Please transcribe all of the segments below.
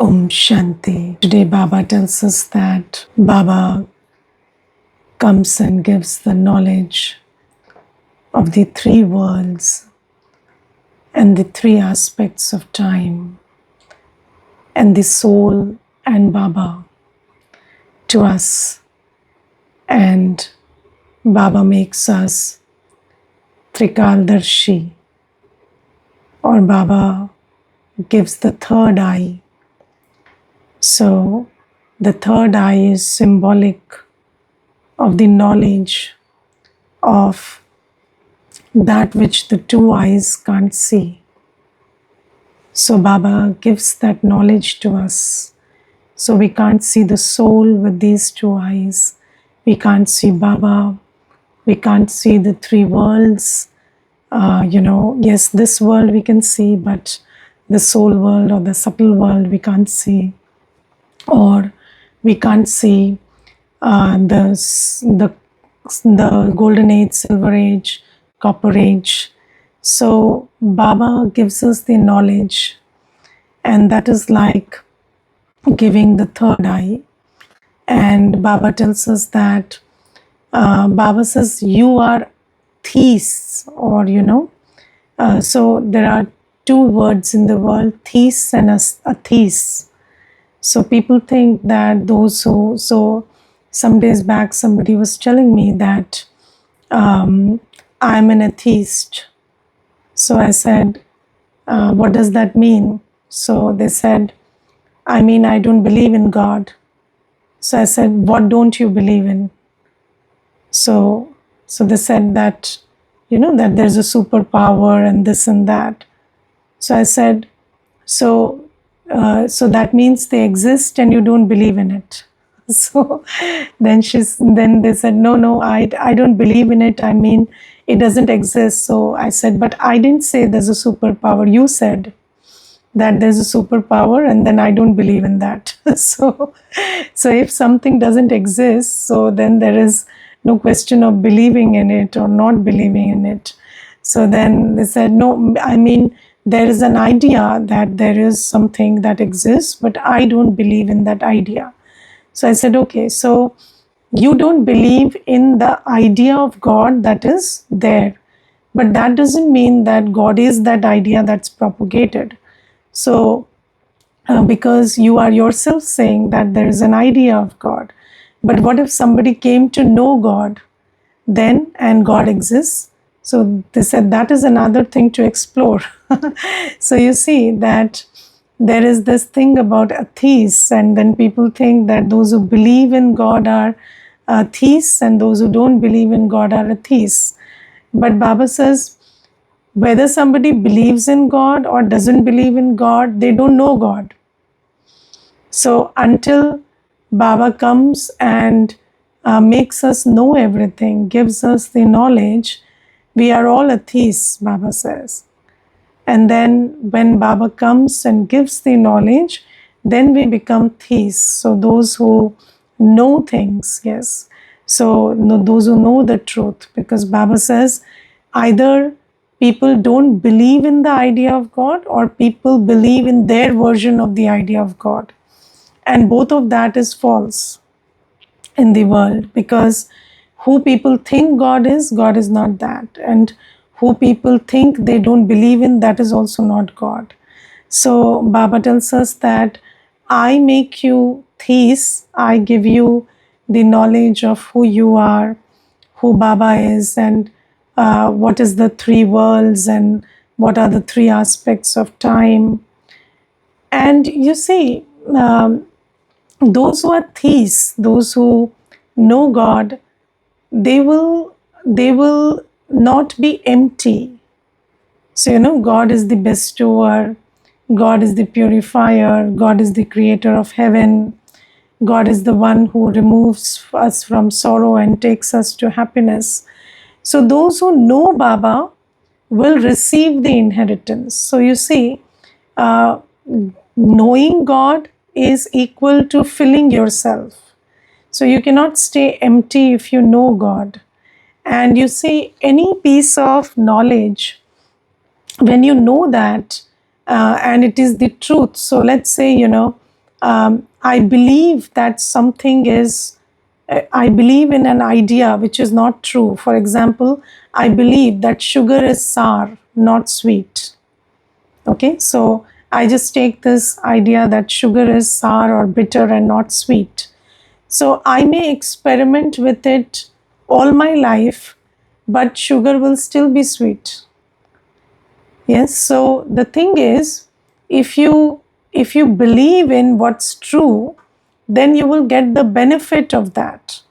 Om Shanti. Today Baba tells us that Baba comes and gives the knowledge of the three worlds and the three aspects of time and the soul and Baba to us. And Baba makes us Trikaldarshi, or Baba gives the third eye. So the third eye is symbolic of the knowledge of that which the two eyes can't see. So Baba gives that knowledge to us. So we can't see the soul with these two eyes. We can't see Baba. We can't see the three worlds. Yes, this world we can see, but the soul world or the subtle world we can't see. Or we can't see the golden age, silver age, copper age. So Baba gives us the knowledge, and that is like giving the third eye. And Baba tells us that Baba says you are theists, or so there are two words in the world, theists and atheists. So people think that those who, so some days back somebody was telling me that I'm an atheist. So I said, what does that mean? So they said, I mean, I don't believe in God. So I said, what don't you believe in? So they said that, that there's a superpower and this and that. So I said, so that means they exist and you don't believe in it. So then they said, no, I don't believe in it. I mean, it doesn't exist. So I said, but I didn't say there's a superpower. You said that there's a superpower, and then I don't believe in that. So if something doesn't exist, so then there is no question of believing in it or not believing in it. So then they said, no, I mean, there is an idea that there is something that exists, but I don't believe in that idea. So I said, okay, so you don't believe in the idea of God that is there, but that doesn't mean that God is that idea that's propagated. So because you are yourself saying that there is an idea of God, but what if somebody came to know God then and God exists? So they said that is another thing to explore. So you see that there is this thing about atheists, and then people think that those who believe in God are theists and those who don't believe in God are atheists. But Baba says, whether somebody believes in God or doesn't believe in God, they don't know God. So until Baba comes and makes us know everything, gives us the knowledge, we are all atheists, Baba says. And then when Baba comes and gives the knowledge, then we become theists. So those who know things, yes. So those who know the truth, because Baba says either people don't believe in the idea of God or people believe in their version of the idea of God. And both of that is false in the world, because who people think God is not that. And who people think they don't believe in, that is also not God. So Baba tells us that I make you theists, I give you the knowledge of who you are, who Baba is, and what is the three worlds and what are the three aspects of time. And you see, those who are theists, those who know God, they will not be empty. So God is the bestower, God is the purifier, God is the creator of heaven, God is the one who removes us from sorrow and takes us to happiness. So those who know Baba will receive the inheritance. So you see, knowing God is equal to filling yourself. So you cannot stay empty if you know God. And you see, any piece of knowledge, when you know that, and it is the truth. So let's say, I believe that something is, I believe in an idea which is not true. For example, I believe that sugar is sour, not sweet. Okay, so I just take this idea that sugar is sour or bitter and not sweet. So I may experiment with it all my life, but sugar will still be sweet. Yes, so the thing is, if you believe in what's true, then you will get the benefit of that.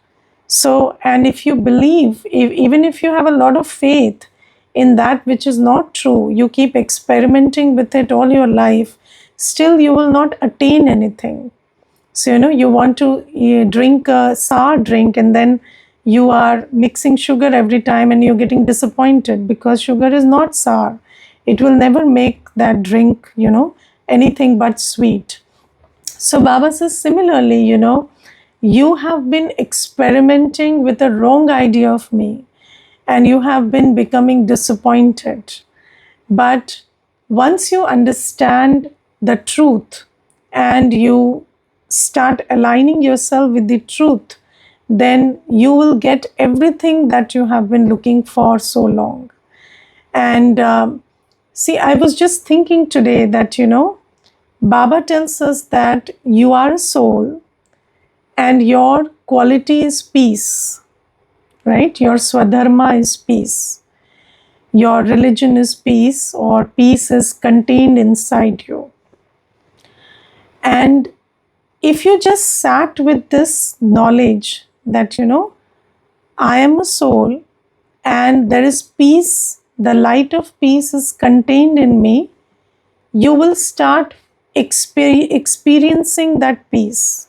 So, and if you believe, even if you have a lot of faith in that which is not true, you keep experimenting with it all your life, still you will not attain anything. So, you want to drink a sour drink, and then you are mixing sugar every time and you're getting disappointed because sugar is not sour. It will never make that drink, anything but sweet. So, Baba says, similarly, you have been experimenting with a wrong idea of me and you have been becoming disappointed. But once you understand the truth and you start aligning yourself with the truth, then you will get everything that you have been looking for so long. And see, I was just thinking today that, Baba tells us that you are a soul and your quality is peace, right? Your swadharma is peace. Your religion is peace, or peace is contained inside you. And if you just sat with this knowledge that, I am a soul and there is peace, the light of peace is contained in me, you will start experiencing that peace.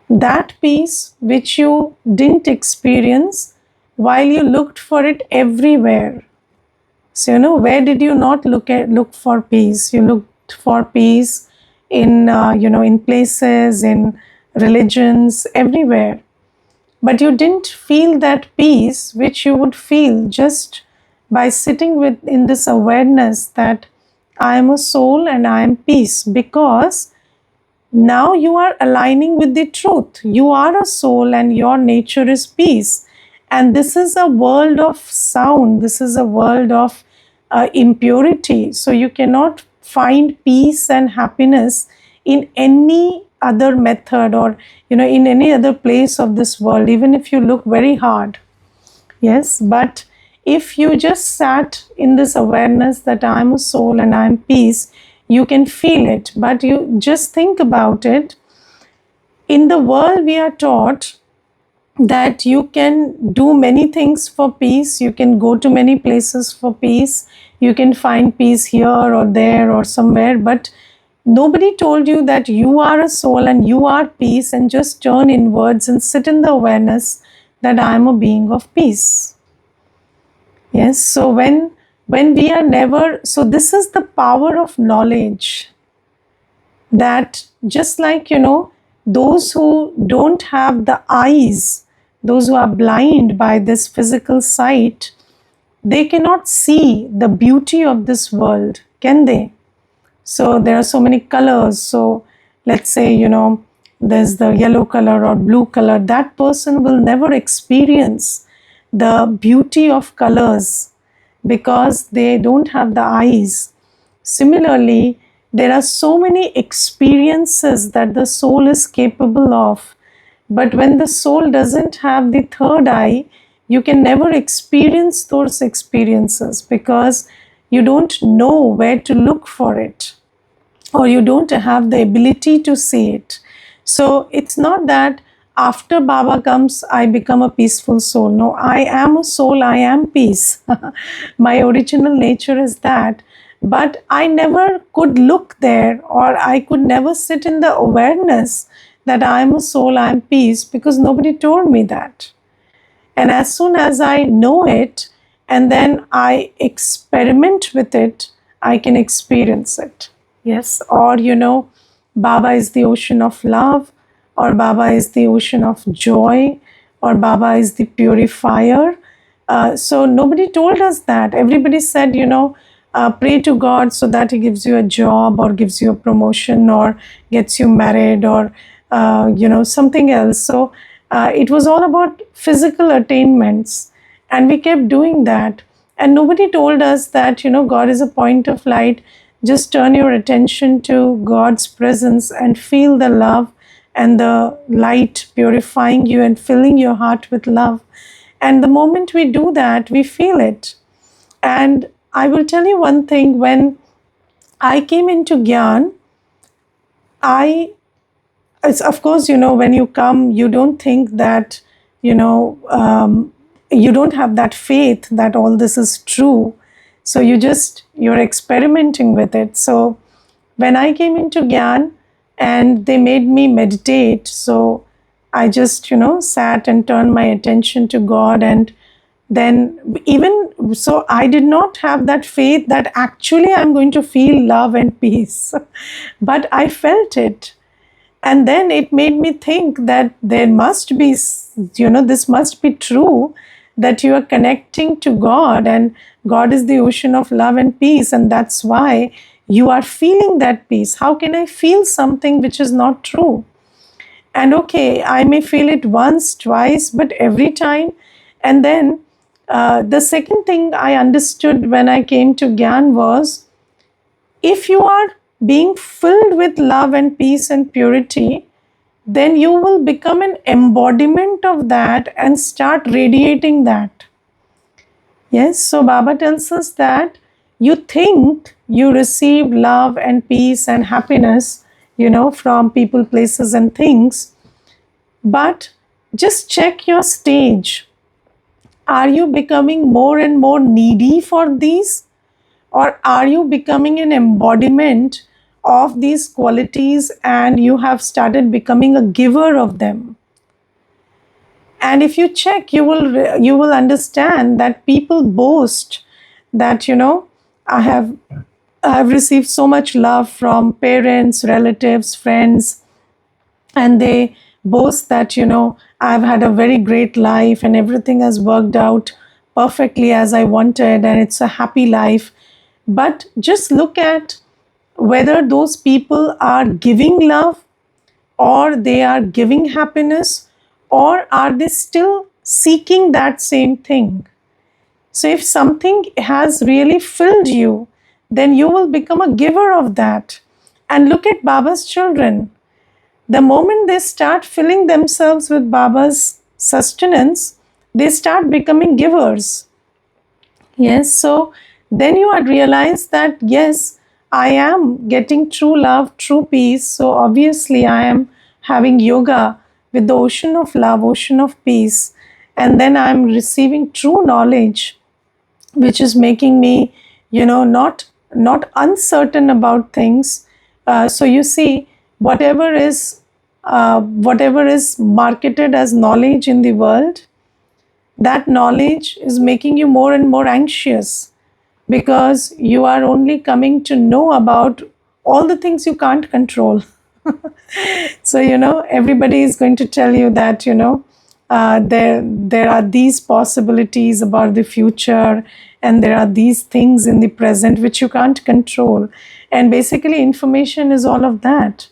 That peace which you didn't experience while you looked for it everywhere. So, where did you not look for peace? You looked for peace in, in places, in religions, everywhere. But you didn't feel that peace which you would feel just by sitting in this awareness that I am a soul and I am peace, because now you are aligning with the truth. You are a soul and your nature is peace. And this is a world of sound. This is a world of impurity. So you cannot find peace and happiness in any other method, or in any other place of this world, even if you look very hard. Yes, but if you just sat in this awareness that I'm a soul and I'm peace, you can feel it. But you just think about it. In the world, we are taught that you can do many things for peace. You can go to many places for peace. You can find peace here or there or somewhere. But nobody told you that you are a soul and you are peace, and just turn inwards and sit in the awareness that I am a being of peace. Yes, so when we are never, so this is the power of knowledge, that just like, those who don't have the eyes, those who are blind by this physical sight, they cannot see the beauty of this world, can they? So there are so many colors. So let's say, there's the yellow color or blue color. That person will never experience the beauty of colors because they don't have the eyes. Similarly, there are so many experiences that the soul is capable of. But when the soul doesn't have the third eye, you can never experience those experiences because you don't know where to look for it, or you don't have the ability to see it. So it's not that after Baba comes, I become a peaceful soul. No, I am a soul, I am peace. My original nature is that. But I never could look there, or I could never sit in the awareness that I am a soul, I am peace, because nobody told me that. And as soon as I know it and then I experiment with it, I can experience it. Yes, or Baba is the ocean of love, or Baba is the ocean of joy, or Baba is the purifier. So nobody told us that. Everybody said, pray to God so that He gives you a job or gives you a promotion or gets you married or something else. So it was all about physical attainments, and we kept doing that. And nobody told us that God is a point of light. Just turn your attention to God's presence and feel the love and the light purifying you and filling your heart with love. And the moment we do that, we feel it. And I will tell you one thing: when I came into Gyan, it's, of course, when you come, you don't think that, you don't have that faith that all this is true. So you're experimenting with it. So when I came into Gyan and they made me meditate, so I just, sat and turned my attention to God. And then, even so, I did not have that faith that actually I'm going to feel love and peace, but I felt it. And then it made me think that there must be, this must be true, that you are connecting to God, and God is the ocean of love and peace, and that's why you are feeling that peace. How can I feel something which is not true? And okay, I may feel it once, twice, but every time. And then the second thing I understood when I came to Gyan was, if you are being filled with love and peace and purity, then you will become an embodiment of that and start radiating that. Yes, so Baba tells us that you think you receive love and peace and happiness, from people, places, and things, but just check your stage. Are you becoming more and more needy for these? Or are you becoming an embodiment of these qualities and you have started becoming a giver of them? And if you check, you will understand that people boast that, I have received so much love from parents, relatives, friends, and they boast that, I've had a very great life and everything has worked out perfectly as I wanted and it's a happy life. But just look at whether those people are giving love, or they are giving happiness, or are they still seeking that same thing. So if something has really filled you, then you will become a giver of that. And look at Baba's children. The moment they start filling themselves with Baba's sustenance, they start becoming givers. Yes, so then you would realize that, yes, I am getting true love, true peace. So obviously, I am having yoga with the ocean of love, ocean of peace. And then I'm receiving true knowledge, which is making me, not uncertain about things. So you see, whatever is marketed as knowledge in the world, that knowledge is making you more and more anxious, because you are only coming to know about all the things you can't control. So, everybody is going to tell you that, there are these possibilities about the future, and there are these things in the present which you can't control. And basically, information is all of that.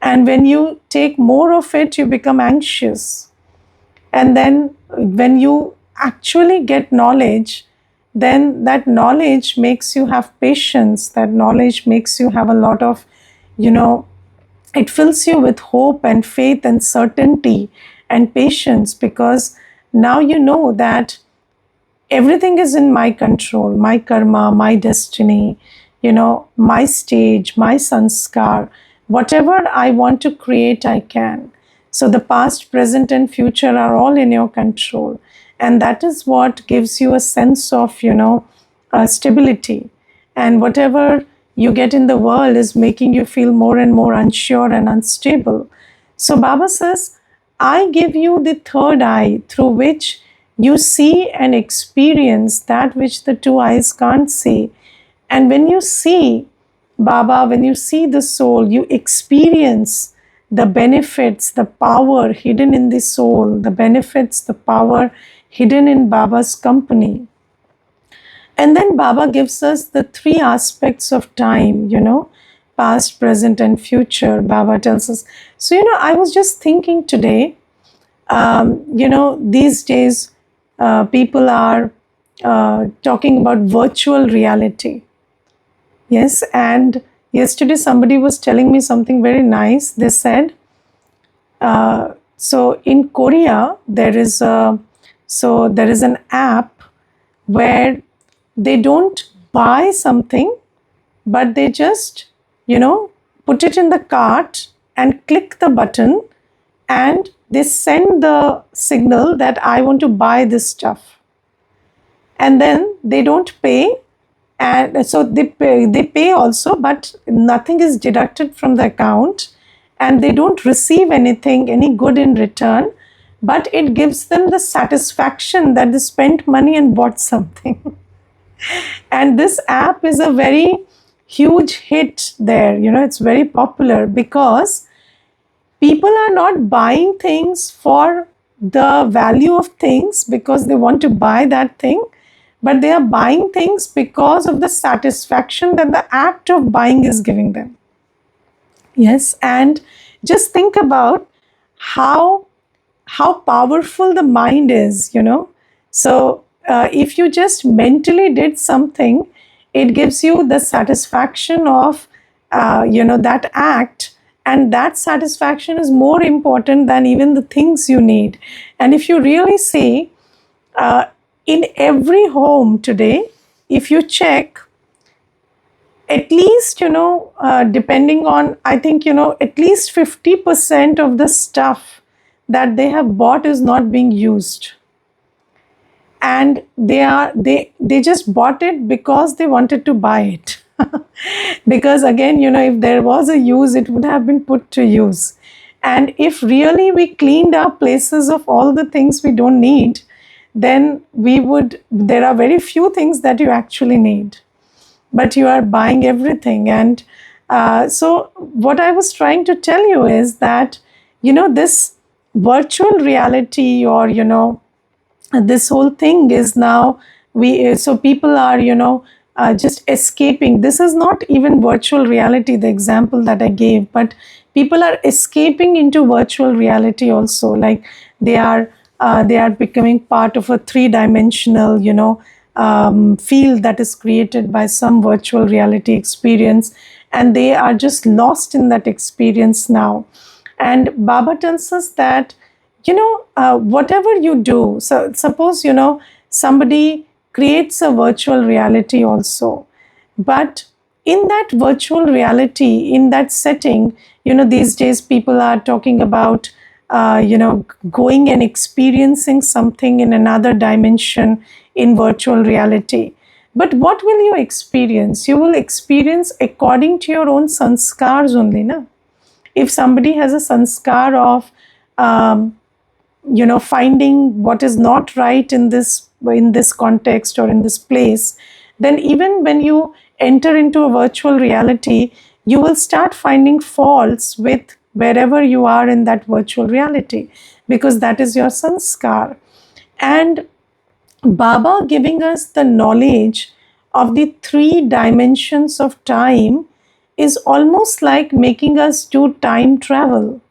And when you take more of it, you become anxious. And then when you actually get knowledge, then that knowledge makes you have patience. That knowledge makes you have a lot of, it fills you with hope and faith and certainty and patience, because now you know that everything is in my control, my karma, my destiny, my stage, my sanskar. Whatever I want to create, I can. So the past, present, and future are all in your control. And that is what gives you a sense of, stability. And whatever you get in the world is making you feel more and more unsure and unstable. So Baba says, I give you the third eye through which you see and experience that which the two eyes can't see. And when you see Baba, when you see the soul, you experience the benefits, the power hidden in the soul, the benefits, the power hidden in Baba's company. And then Baba gives us the three aspects of time, past, present, and future. Baba tells us. So, I was just thinking today, these days people are talking about virtual reality. Yes, and yesterday somebody was telling me something very nice. They said, so in Korea there is an app where they don't buy something, but they just put it in the cart and click the button, and they send the signal that I want to buy this stuff, and then they don't pay, and so they pay also, but nothing is deducted from the account, and they don't receive any good in return, but it gives them the satisfaction that they spent money and bought something. And this app is a very huge hit there. It's very popular because people are not buying things for the value of things because they want to buy that thing, but they are buying things because of the satisfaction that the act of buying is giving them. Yes, and just think about how powerful the mind is. So if you just mentally did something, it gives you the satisfaction of that act, and that satisfaction is more important than even the things you need. And if you really see, uh, in every home today, if you check, at least depending on, I think at least 50% of the stuff that they have bought is not being used, and they just bought it because they wanted to buy it. Because again, if there was a use, it would have been put to use. And if really we cleaned our places of all the things we don't need, then there are very few things that you actually need, but you are buying everything. And so what I was trying to tell you is that this virtual reality, or this whole thing is now, so people are just escaping. This is not even virtual reality, the example that I gave, but people are escaping into virtual reality also. Like they are becoming part of a three-dimensional field that is created by some virtual reality experience, and they are just lost in that experience now. And Baba tells us that whatever you do, so suppose somebody creates a virtual reality also, but in that virtual reality, in that setting, these days people are talking about going and experiencing something in another dimension in virtual reality. But what will you experience? You will experience according to your own sanskars only, na? If somebody has a sanskar of finding what is not right in this context or in this place, then even when you enter into a virtual reality, you will start finding faults with wherever you are in that virtual reality, because that is your sanskar. And Baba giving us the knowledge of the three dimensions of time is almost like making us do time travel,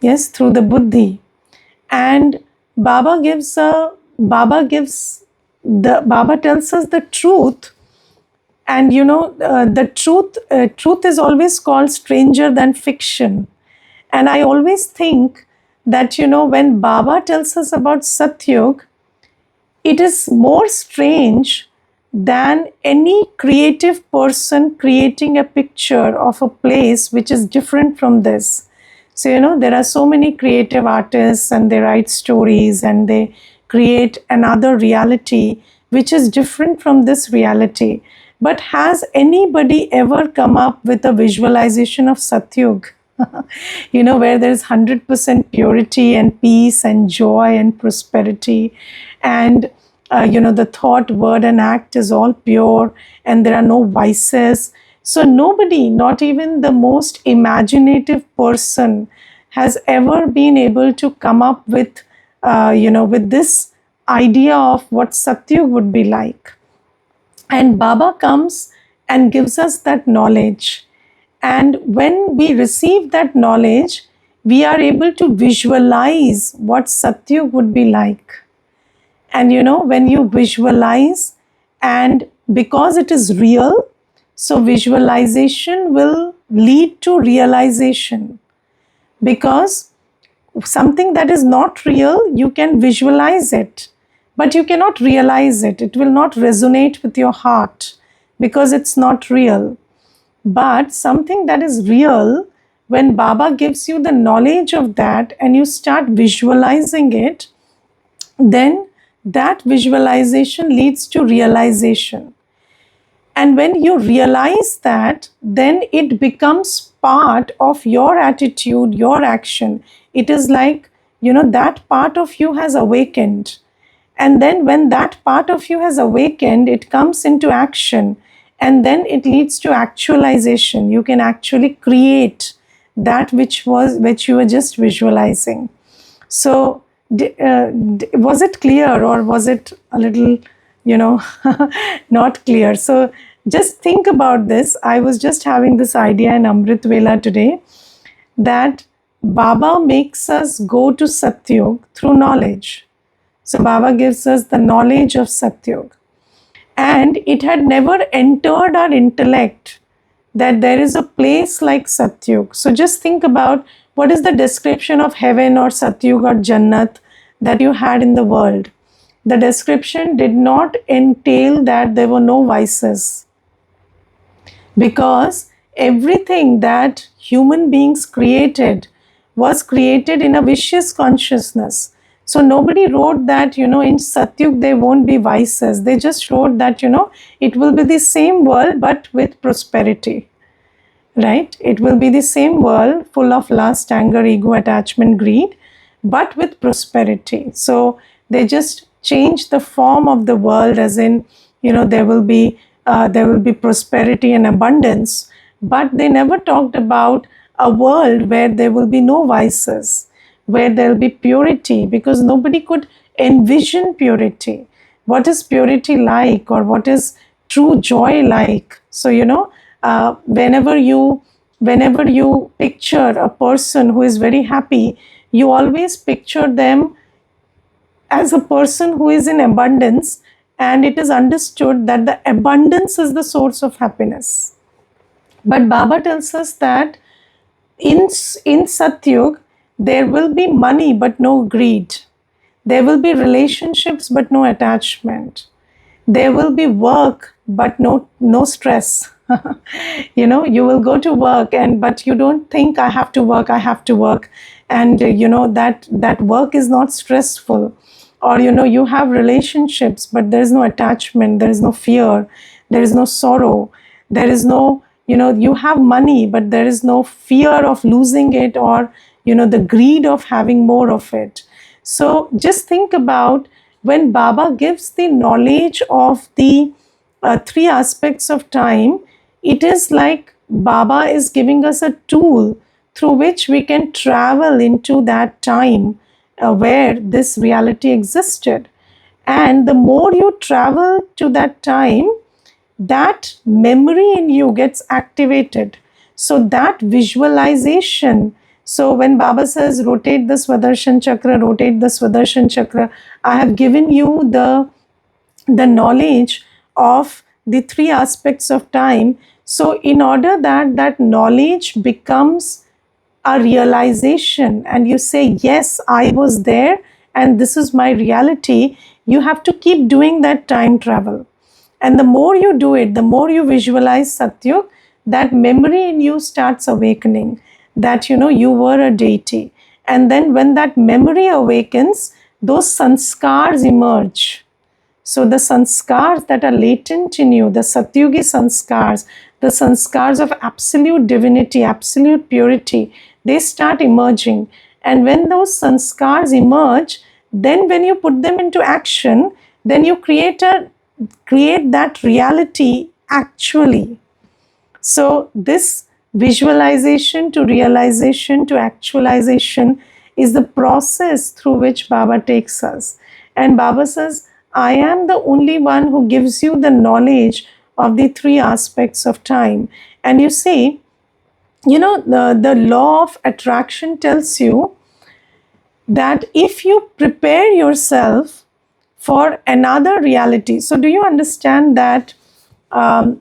yes, through the buddhi. And Baba tells us the truth. And the truth is always called stranger than fiction. And I always think that when Baba tells us about Satyug, it is more strange than any creative person creating a picture of a place which is different from this. So, there are so many creative artists, and they write stories and they create another reality which is different from this reality. But has anybody ever come up with a visualization of Satyug? Where there is 100% purity and peace and joy and prosperity, and the thought, word, and act is all pure, and there are no vices. So nobody, not even the most imaginative person, has ever been able to come up with with this idea of what Satyug would be like. And Baba comes and gives us that knowledge. And when we receive that knowledge, we are able to visualize what Satyug would be like. And when you visualize, and because it is real, so visualization will lead to realization. Because something that is not real, you can visualize it, but you cannot realize it. It will not resonate with your heart because it's not real. But something that is real, when Baba gives you the knowledge of that and you start visualizing it, then that visualization leads to realization. And when you realize that, then it becomes part of your attitude, your action. It is like, that part of you has awakened. And then when that part of you has awakened, it comes into action. And then it leads to actualization. You can actually create that which you were just visualizing. So, was it clear, or was it a little, not clear? So, just think about this. I was just having this idea in Amrit Vela today, that Baba makes us go to Satyug through knowledge. So, Baba gives us the knowledge of Satyug. And it had never entered our intellect that there is a place like Satyug. So just think about, what is the description of heaven or Satyug or Jannat that you had in the world. The description did not entail that there were no vices, because everything that human beings created was created in a vicious consciousness. So nobody wrote that, in Satyug there won't be vices. They just wrote that, it will be the same world but with prosperity. Right? It will be the same world full of lust, anger, ego, attachment, greed, but with prosperity. So they just change the form of the world, as in, there will be prosperity and abundance, but they never talked about a world where there will be no vices, where there will be purity, because nobody could envision purity. What is purity like, or what is true joy like? So, whenever you picture a person who is very happy, you always picture them as a person who is in abundance, and it is understood that the abundance is the source of happiness. But Baba tells us that in Satyug, there will be money but no greed. There will be relationships but no attachment. There will be work but no stress. You will go to work, but you don't think, I have to work, and that work is not stressful. Or you have relationships but there is no attachment, there is no fear, there is no sorrow, there is no, you have money but there is no fear of losing it, or the greed of having more of it. So just think about, when Baba gives the knowledge of the three aspects of time, it is like Baba is giving us a tool through which we can travel into that time where this reality existed. And the more you travel to that time, that memory in you gets activated. So that visualization. So when Baba says, rotate the Swadershan Chakra, rotate the Swadershan Chakra, I have given you the knowledge of the three aspects of time. So in order that that knowledge becomes a realization, and you say, yes, I was there and this is my reality, you have to keep doing that time travel. And the more you do it, the more you visualize Satyug, that memory in you starts awakening, that you were a deity. And then when that memory awakens, those sanskars emerge. So the sanskars that are latent in you, the Satyugi sanskars, the sanskars of absolute divinity, absolute purity, they start emerging. And when those sanskars emerge, then when you put them into action, then you create that reality actually. So this visualization to realization to actualization is the process through which Baba takes us. And Baba says, I am the only one who gives you the knowledge of the three aspects of time. And you see, the law of attraction tells you that if you prepare yourself for another reality, so do you understand that um,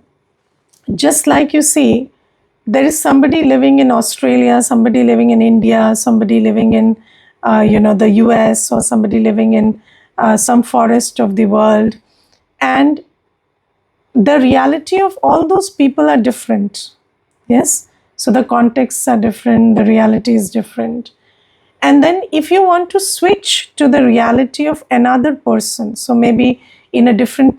just like you see, there is somebody living in Australia, somebody living in India, somebody living in the US, or somebody living in some forest of the world, and the reality of all those people are different. Yes, so the contexts are different, the reality is different. And then if you want to switch to the reality of another person, so maybe in a different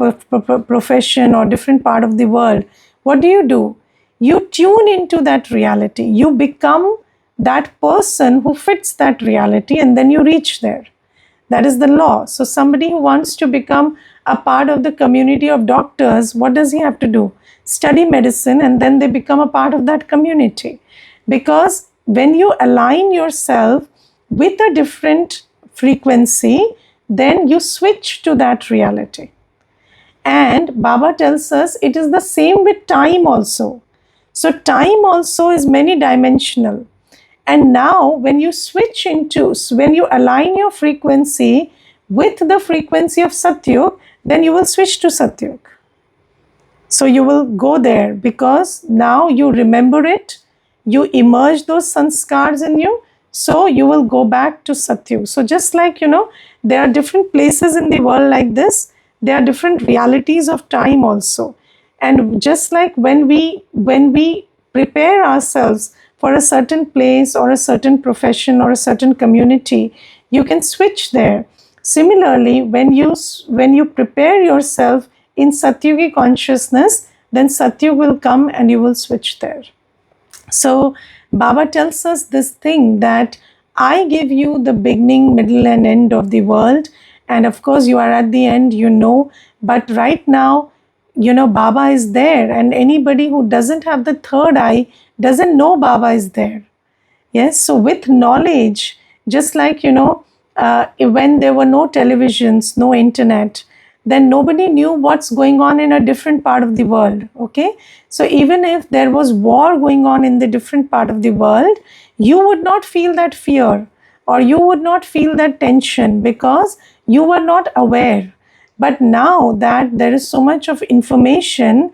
profession or different part of the world, what do? You tune into that reality. You become that person who fits that reality, and then you reach there. That is the law. So somebody who wants to become a part of the community of doctors, what does he have to do? Study medicine, and then they become a part of that community. Because when you align yourself with a different frequency, then you switch to that reality. And Baba tells us it is the same with time also. So time also is many dimensional. And now when you when you align your frequency with the frequency of Satyug, then you will switch to Satyug. So you will go there because now you remember it, you immerse those sanskars in you, so you will go back to Satyug. So just like, there are different places in the world like this, there are different realities of time also. And just like when we prepare ourselves for a certain place or a certain profession or a certain community, you can switch there. Similarly, when you prepare yourself in Satyugi consciousness, then Satyug will come and you will switch there. So Baba tells us this thing that I give you the beginning, middle, and end of the world. And of course, you are at the end, but right now, Baba is there, and anybody who doesn't have the third eye doesn't know Baba is there. Yes, so with knowledge, just like, when there were no televisions, no internet, then nobody knew what's going on in a different part of the world. Okay, so even if there was war going on in the different part of the world, you would not feel that fear, or you would not feel that tension, because you were not aware. But now that there is so much of information,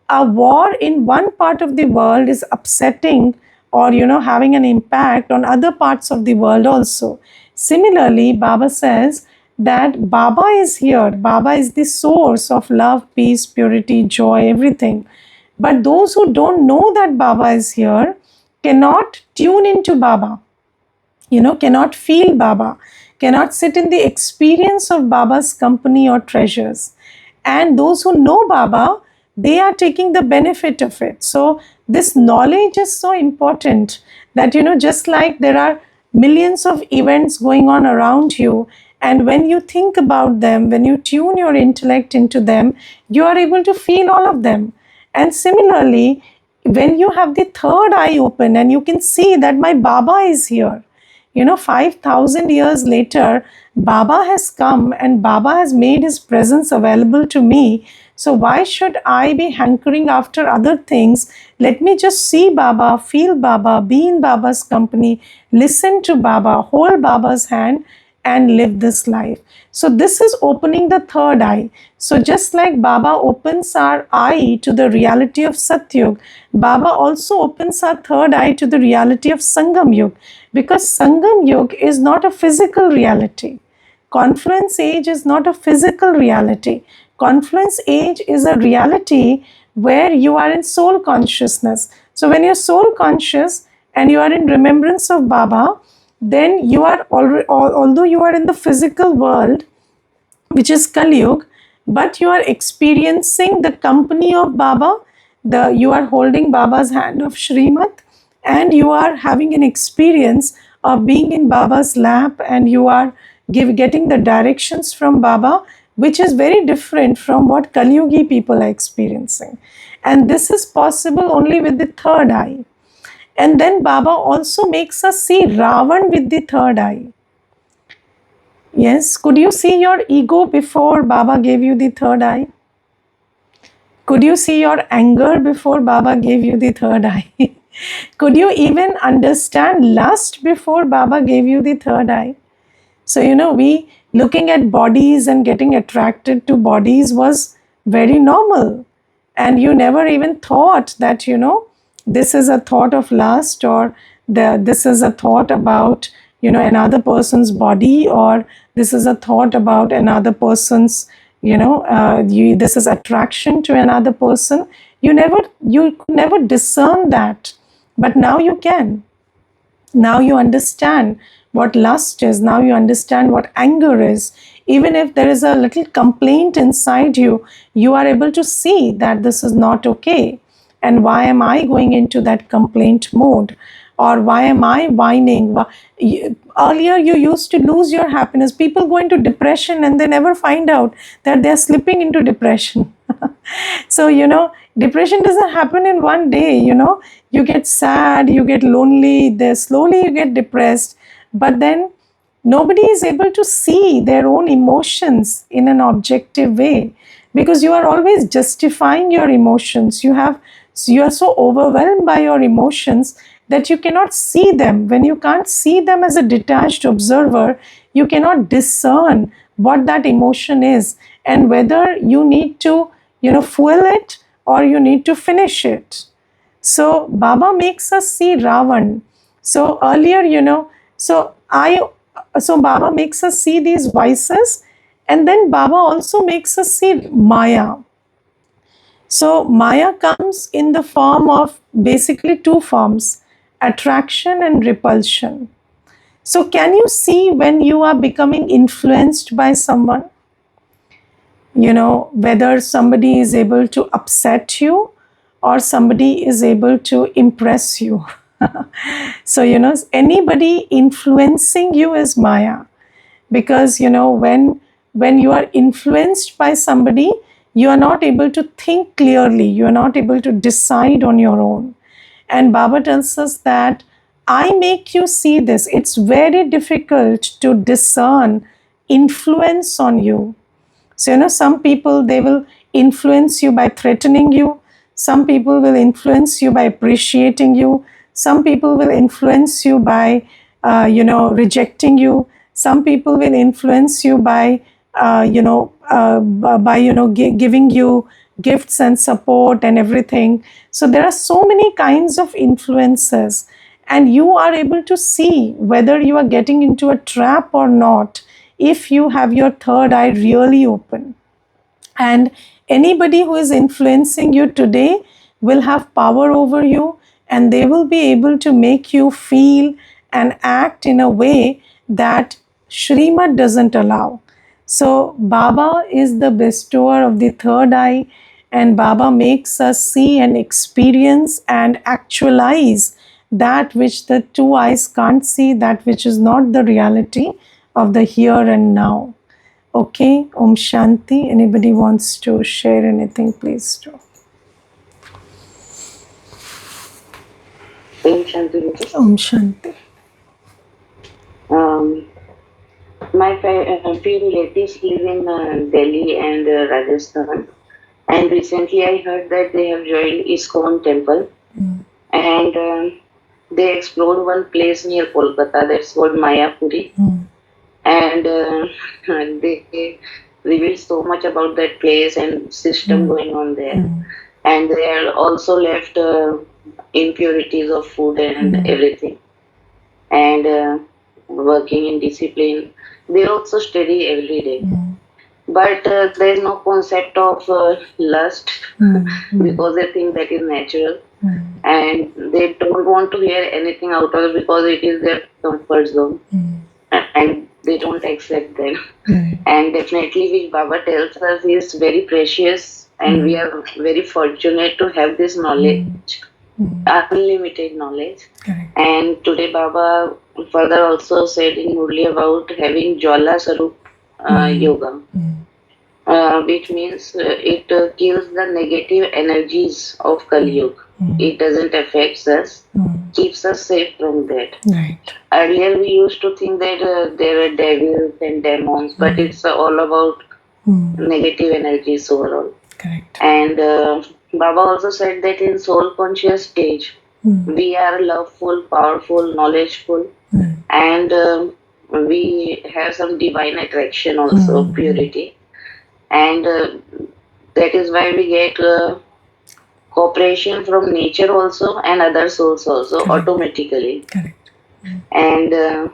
a war in one part of the world is upsetting, or having an impact on other parts of the world also. Similarly, Baba says that Baba is here. Baba is the source of love, peace, purity, joy, everything. But those who don't know that Baba is here cannot tune into Baba, cannot feel Baba, cannot sit in the experience of Baba's company or treasures. And those who know Baba, they are taking the benefit of it. So this knowledge is so important that, just like there are millions of events going on around you, and when you think about them, when you tune your intellect into them, you are able to feel all of them. And similarly, when you have the third eye open and you can see that my Baba is here, 5,000 years later, Baba has come and Baba has made his presence available to me. So why should I be hankering after other things? Let me just see Baba, feel Baba, be in Baba's company, listen to Baba, hold Baba's hand, and live this life. So this is opening the third eye. So just like Baba opens our eye to the reality of Satyug, Baba also opens our third eye to the reality of Sangam Yug, because Sangam Yug is not a physical reality. Confluence age is not a physical reality. Confluence age is a reality where you are in soul consciousness. So when you're soul conscious and you are in remembrance of Baba, then you are already, although you are in the physical world, which is Kali Yuga, but you are experiencing the company of Baba. You are holding Baba's hand of Shrimat, and you are having an experience of being in Baba's lap, and you are getting the directions from Baba, which is very different from what Kali Yugi people are experiencing. And this is possible only with the third eye. And then Baba also makes us see Ravan with the third eye. Yes, could you see your ego before Baba gave you the third eye? Could you see your anger before Baba gave you the third eye? Could you even understand lust before Baba gave you the third eye? So, we looking at bodies and getting attracted to bodies was very normal. And you never even thought that, this is a thought of lust, or this is a thought about, another person's body, or this is a thought about another person's, this is attraction to another person. You could never discern that. But now you can. Now you understand what lust is. Now you understand what anger is. Even if there is a little complaint inside you, you are able to see that this is not okay. And why am I going into that complaint mode? Or why am I whining? Earlier, you used to lose your happiness. People go into depression and they never find out that they are slipping into depression. So, depression doesn't happen in one day. You get sad, you get lonely, then slowly you get depressed. But then nobody is able to see their own emotions in an objective way, because you are always justifying your emotions. You are so overwhelmed by your emotions that you cannot see them. When you can't see them as a detached observer, you cannot discern what that emotion is and whether you need to, fuel it or you need to finish it. So Baba makes us see Ravan. So earlier, so Baba makes us see these vices, and then Baba also makes us see Maya. So Maya comes in the form of basically two forms: attraction and repulsion. So can you see when you are becoming influenced by someone? Whether somebody is able to upset you or somebody is able to impress you. So, anybody influencing you is Maya. Because, when you are influenced by somebody, you are not able to think clearly. You are not able to decide on your own. And Baba tells us that I make you see this. It's very difficult to discern influence on you. So, some people, they will influence you by threatening you. Some people will influence you by appreciating you. Some people will influence you by, rejecting you. Some people will influence you by, giving you gifts and support and everything. So there are so many kinds of influences, and you are able to see whether you are getting into a trap or not if you have your third eye really open. And anybody who is influencing you today will have power over you, and they will be able to make you feel and act in a way that Shrimad doesn't allow. So Baba is the bestower of the third eye, and Baba makes us see and experience and actualize that which the two eyes can't see, that which is not the reality of the here and now. Okay, Om Shanti. Anybody wants to share anything, please do. Om Shanti. Om Shanti. My few relatives live in Delhi and Rajasthan, and recently I heard that they have joined ISKCON temple, and they explored one place near Kolkata that's called Mayapuri, and they revealed so much about that place and system going on there, and they are also left impurities of food and everything, and working in discipline. They also study every day. But there is no concept of lust because they think that is natural, and they don't want to hear anything out of it because it is their comfort zone, and they don't accept them. And definitely, which Baba tells us is very precious, and we are very fortunate to have this knowledge, unlimited knowledge. And today, Baba further also said in Murli about having Jwala Sarup yoga. which means it kills the negative energies of Kali Yuga. It doesn't affect us, keeps us safe from that. Right. Earlier, we used to think that there were devils and demons, but it's all about negative energies overall. Correct. And Baba also said that in soul conscious stage, we are loveful, powerful, knowledgeful, and we have some divine attraction also, purity. And that is why we get cooperation from nature also and other souls also. Correct. Automatically. Correct. And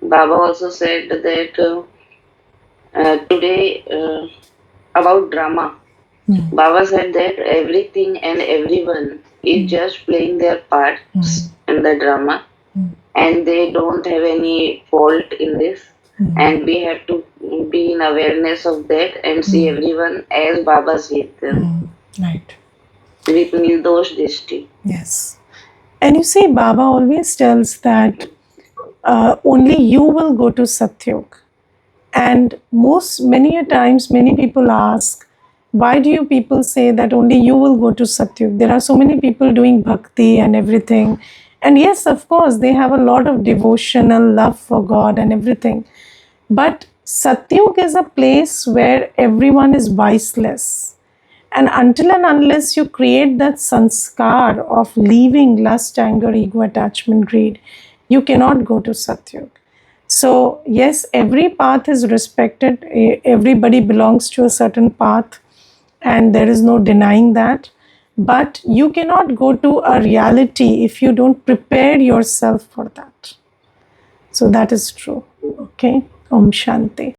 Baba also said that today about drama. Baba said that everything and everyone is just playing their parts in the drama, and they don't have any fault in this. And we have to be in awareness of that and see everyone as Baba sees them. Right. With Nirdosh Dishti. Yes. And you see, Baba always tells that only you will go to Satyug. And many a times, many people ask, why do you people say that only you will go to Satyug? There are so many people doing bhakti and everything. And yes, of course, they have a lot of devotional love for God and everything. But Satyug is a place where everyone is viceless. And until and unless you create that sanskar of leaving lust, anger, ego, attachment, greed, you cannot go to Satyug. So, yes, every path is respected. Everybody belongs to a certain path, and there is no denying that. But you cannot go to a reality if you don't prepare yourself for that. So, that is true. Okay. Om Shanti.